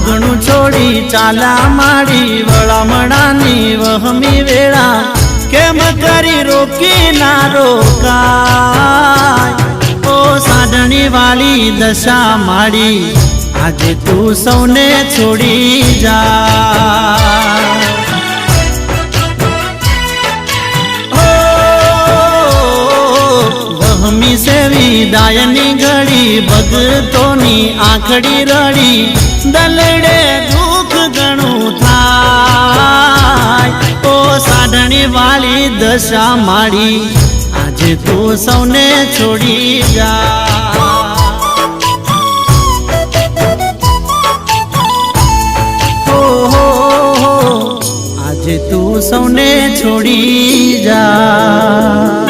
आंगणू छोड़ी चाला माड़ी वळामणानी वहमी वेळा केम करी रोकी ना रोकाय ओ साधणी वाली दशा माड़ी आज तू सौने छोड़ी जा वहमी से विदायनी घड़ी भगतोनी आखड़ी रड़ी दलड़े दुख घणु थाय ओ साधणी वाली दशा माड़ी आज तू सौने छोड़ी जा आज तू सौने छोड़ी जा।